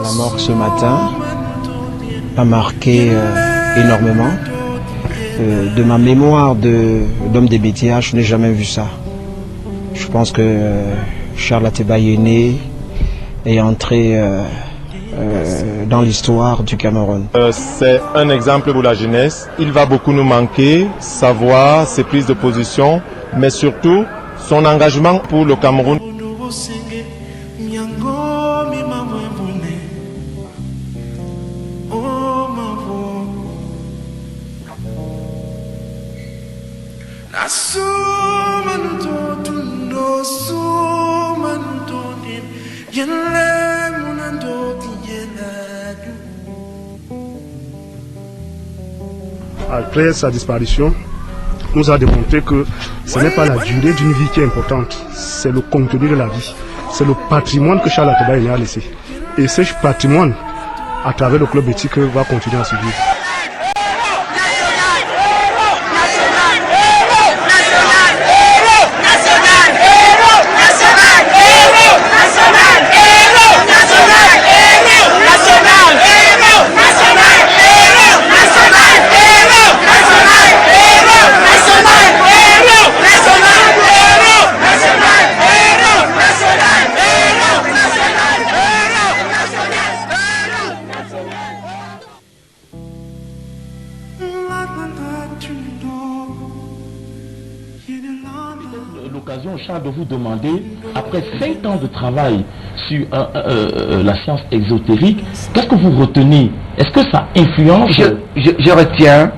La mort ce matin a marqué énormément. De ma mémoire d'homme des BTA, je n'ai jamais vu ça. Je pense que Charles Ateba est né et entré dans l'histoire du Cameroun. C'est un exemple pour la jeunesse. Il va beaucoup nous manquer, sa voix, ses prises de position, mais surtout son engagement pour le Cameroun. Après sa disparition, nous a démontré que ce n'est pas la durée d'une vie qui est importante, c'est le contenu de la vie. C'est le patrimoine que Charles Ateba a laissé. Et ce patrimoine, à travers le club éthique, va continuer à se vivre. L'occasion, Charles, de vous demander, après 5 ans de travail sur la science exotérique, qu'est-ce que vous retenez? Est-ce que ça influence? Je retiens.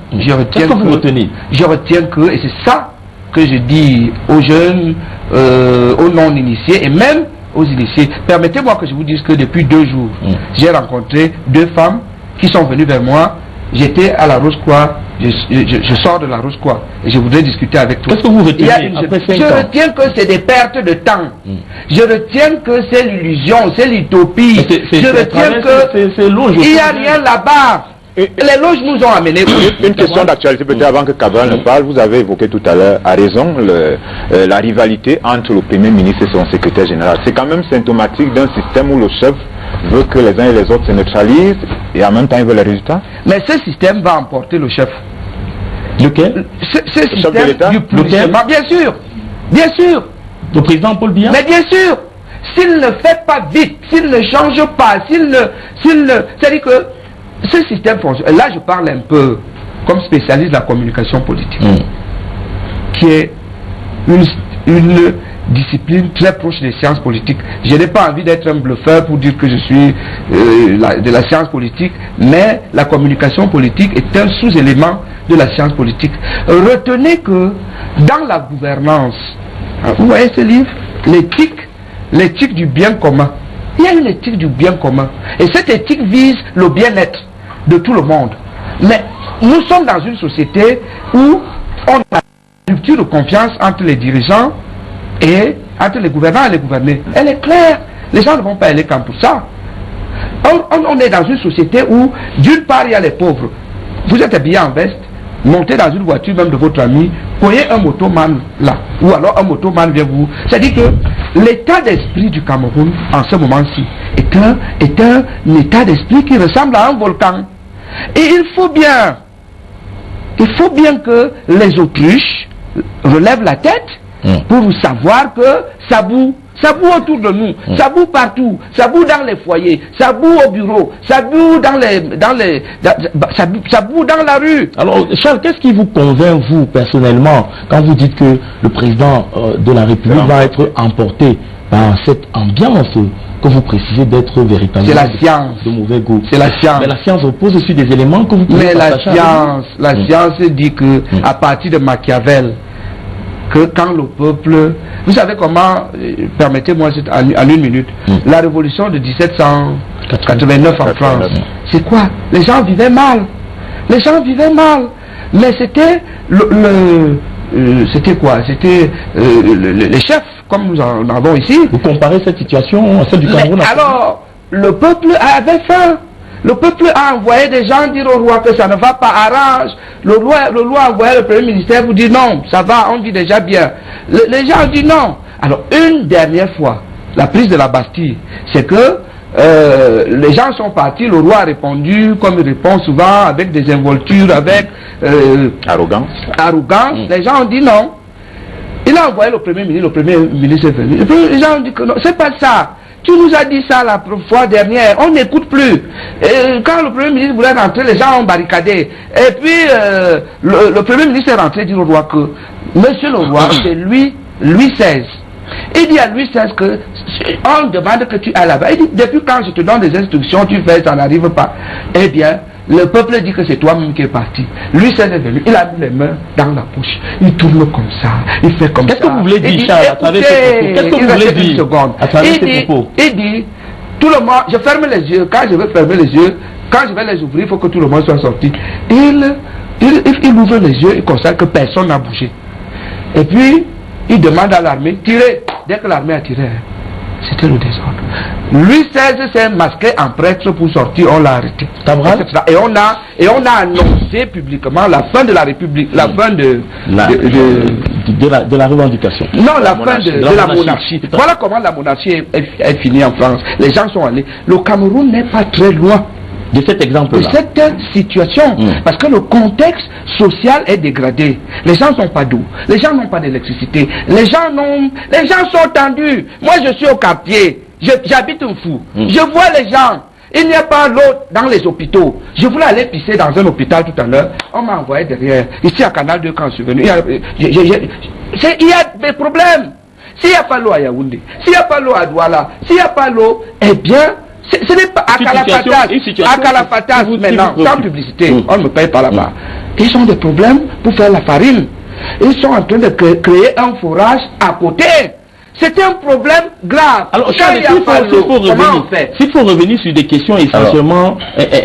Qu'est-ce que vous retenez? Je retiens que, et c'est ça que je dis aux jeunes, aux non-initiés et même aux initiés. Permettez-moi que je vous dise que depuis 2 jours, j'ai rencontré 2 femmes qui sont venues vers moi. J'étais à la Rose-Croix. Je sors de la Rose-Croix et je voudrais discuter avec toi. Qu'est-ce que vous retenez après 5 ans? Je retiens que c'est des pertes de temps. Je retiens que c'est l'illusion, c'est l'utopie. Je retiens que il n'y a rien là-bas. Les loges nous ont amenés. Une question d'actualité peut-être avant que Cabral ne parle. Vous avez évoqué tout à l'heure, à raison, la rivalité entre le Premier ministre et son secrétaire général. C'est quand même symptomatique d'un système où le chef veut que les uns et les autres se neutralisent et en même temps il veut les résultats. Mais ce système va emporter le chef. Lequel? Ce système du pourrissement, bien sûr. Bien sûr. Le président Paul Biya? Mais bien sûr. S'il ne fait pas vite, s'il ne change pas, c'est-à-dire que ce système fonctionne. Là, je parle un peu comme spécialiste de la communication politique, qui est une discipline très proche des sciences politiques. Je n'ai pas envie d'être un bluffeur pour dire que je suis de la science politique, mais la communication politique est un sous-élément de la science politique. Retenez que dans la gouvernance, vous voyez ce livre, l'éthique du bien commun. Il y a une éthique du bien commun. Et cette éthique vise le bien-être de tout le monde. Mais nous sommes dans une société où on a une rupture de confiance entre les dirigeants et entre les gouvernants et les gouvernés. Elle est claire. Les gens ne vont pas aller comme pour ça. On est dans une société où, d'une part, il y a les pauvres. Vous êtes habillé en veste, montez dans une voiture même de votre ami, voyez un motoman là, ou alors un motoman vient vous. C'est-à-dire que l'état d'esprit du Cameroun, en ce moment-ci, est un état d'esprit qui ressemble à un volcan. Et il faut bien que les autruches relèvent la tête pour savoir que ça boue. Ça boue autour de nous, ça boue partout, ça boue dans les foyers, ça boue au bureau, ça boue ça boue dans la rue. Alors Charles, qu'est-ce qui vous convainc vous personnellement quand vous dites que le président de la République va être emporté par cette ambiance que vous précisez d'être véritablement c'est la science. De mauvais goût. C'est la science. Mais la science repose aussi des éléments que vous pouvez Mais la partager science dit que à partir de Machiavel, que quand le peuple, vous savez comment, permettez-moi en une minute, la révolution de 1789 en France, c'est quoi? Les gens vivaient mal. Les gens vivaient mal. Mais c'était c'était quoi? C'était les chefs, comme nous en avons ici. Vous comparez cette situation à celle du Cameroun? Alors, le peuple avait faim. Le peuple a envoyé des gens dire au roi que ça ne va pas, arrange. Le roi a envoyé le premier ministère pour dire non, ça va, on vit déjà bien. Les gens ont dit non. Alors, une dernière fois, la prise de la Bastille, c'est que les gens sont partis, le roi a répondu, comme il répond souvent, avec des involtures, avec arrogance. Les gens ont dit non. Il a envoyé le premier ministre est venu. Les gens ont dit que non, c'est pas ça. Tu nous as dit ça la fois dernière, on n'écoute plus. Et quand le Premier ministre voulait rentrer, les gens ont barricadé. Et puis, le Premier ministre est rentré et dit au roi que, Monsieur le roi, c'est Louis XVI. Il dit à Louis XVI que, on demande que tu ailles là-bas. Il dit, depuis quand je te donne des instructions, tu fais, ça n'arrive pas. Eh bien, le peuple dit que c'est toi-même qui es parti. Lui, c'est venu, il a mis les mains dans la bouche. Il tourne comme ça, il fait comme ça. Qu'est-ce que vous voulez dire, Charles, à travers ces propos? Qu'est-ce que vous voulez dire à travers ces propos? Il dit, tout le monde, je ferme les yeux. Quand je vais fermer les yeux, quand je vais les ouvrir, il faut que tout le monde soit sorti. Il ouvre les yeux, il constate que personne n'a bougé. Et puis, il demande à l'armée, tirez. Dès que l'armée a tiré, c'était le désordre. Louis XVI s'est masqué en prêtre pour sortir, on l'a arrêté. Et on a annoncé publiquement la fin de la République, la fin de la revendication. Non, la fin de la monarchie. Voilà comment la monarchie est finie en France. Les gens sont allés. Le Cameroun n'est pas très loin de cet exemple-là. De cette situation. Parce que le contexte social est dégradé. Les gens n'ont pas d'eau. Les gens n'ont pas d'électricité. Les gens sont tendus. Moi, je suis au quartier. J'habite un fou. Je vois les gens. Il n'y a pas l'eau dans les hôpitaux. Je voulais aller pisser dans un hôpital tout à l'heure. On m'a envoyé derrière. Ici à Canal 2 quand je suis venu. Il y a des problèmes. S'il n'y a pas l'eau à Yaoundé, s'il n'y a pas l'eau à Douala, s'il n'y a pas l'eau, eh bien, ce n'est pas à Calafatas maintenant, sans publicité, on ne me paye pas là-bas. Ils ont des problèmes pour faire la farine. Ils sont en train de créer un forage à côté. C'est un problème grave. Alors, s'il faut revenir sur des questions essentiellement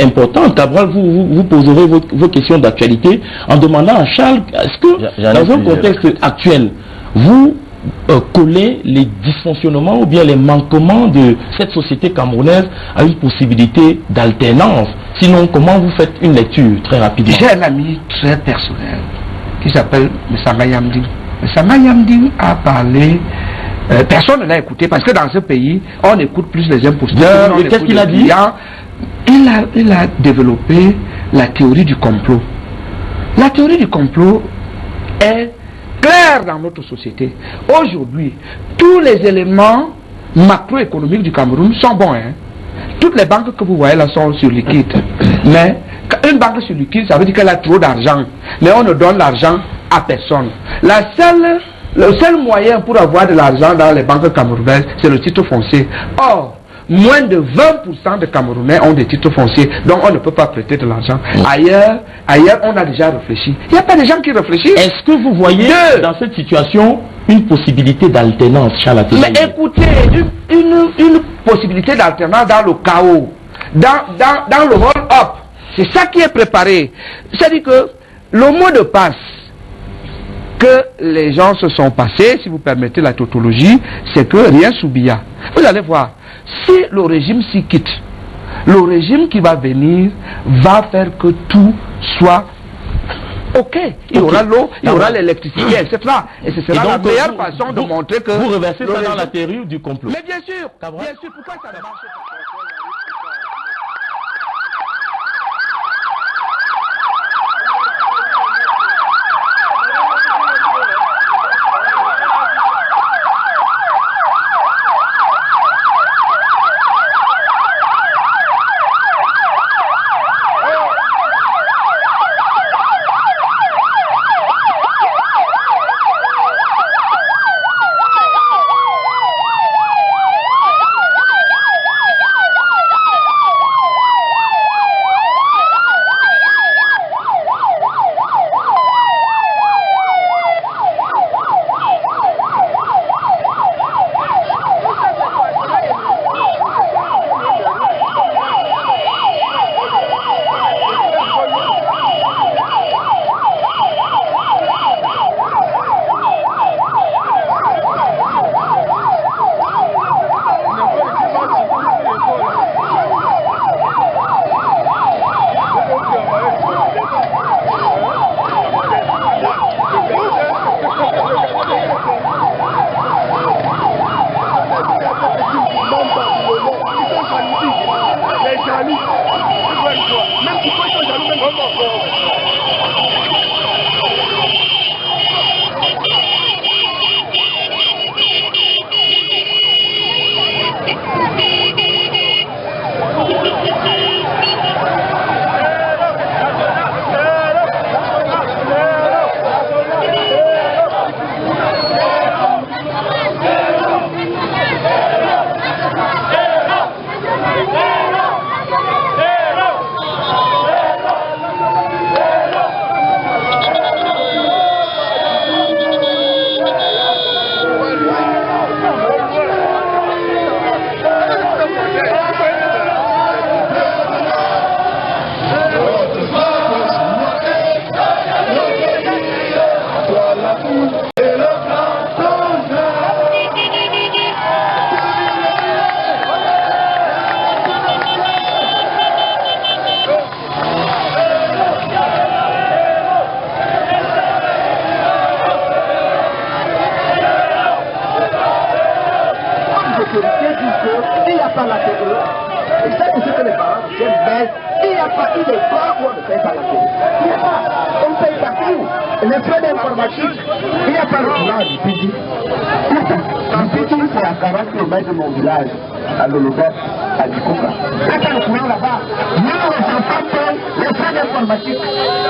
importantes, Cabral, vous poserez vos questions d'actualité en demandant à Charles, est-ce que dans un contexte actuel, vous coller les dysfonctionnements ou bien les manquements de cette société camerounaise à une possibilité d'alternance? Sinon, comment vous faites une lecture très rapidement? J'ai un ami très personnel qui s'appelle Messama Yamding. Messama Yamding a parlé, personne ne l'a écouté parce que dans ce pays, on écoute plus les imposteurs. Qu'est-ce qu'il a dit? Il a développé la théorie du complot. La théorie du complot est clair dans notre société. Aujourd'hui, tous les éléments macroéconomiques du Cameroun sont bons. Toutes les banques que vous voyez là sont sur liquide. Mais une banque sur liquide, ça veut dire qu'elle a trop d'argent. Mais on ne donne l'argent à personne. Le seul moyen pour avoir de l'argent dans les banques camerounaises, c'est le titre foncier. Or, moins de 20% de Camerounais ont des titres fonciers, donc on ne peut pas prêter de l'argent. Ailleurs, on a déjà réfléchi. Il n'y a pas de gens qui réfléchissent. Est-ce que vous voyez dans cette situation une possibilité d'alternance, Charles? Mais écoutez, une possibilité d'alternance dans le chaos, dans le roll-up, c'est ça qui est préparé. C'est-à-dire que le mot de passe que les gens se sont passés, si vous permettez la tautologie, c'est que rien s'oublia. Vous allez voir, si le régime s'y quitte, le régime qui va venir va faire que tout soit ok. Il y aura l'eau, il y aura l'électricité, etc. Et ce sera la meilleure façon de montrer que... Vous reversez ça dans la théorie du complot. Mais bien sûr, pourquoi ça ne marche pas? plus de 3 mois, on ne paye pas la télé. Il n'y a pas. On paye partout. Les frais d'informatique, il n'y a pas le courant du Pidi. En Pidi, c'est à 40 km de mon village, à Lolobet, à Dikouka. Il n'y a pas le courant là-bas. Nous, les enfants payent les frais d'informatique.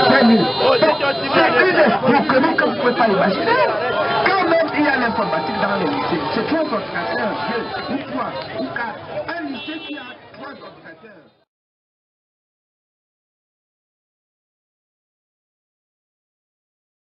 5 000. C'est une escroquerie que vous ne pouvez pas imaginer. Quand même il y a l'informatique dans les lycées, c'est 3 ordinateurs, 2 ou 3 ou 4. Un lycée qui a 3 ordinateurs.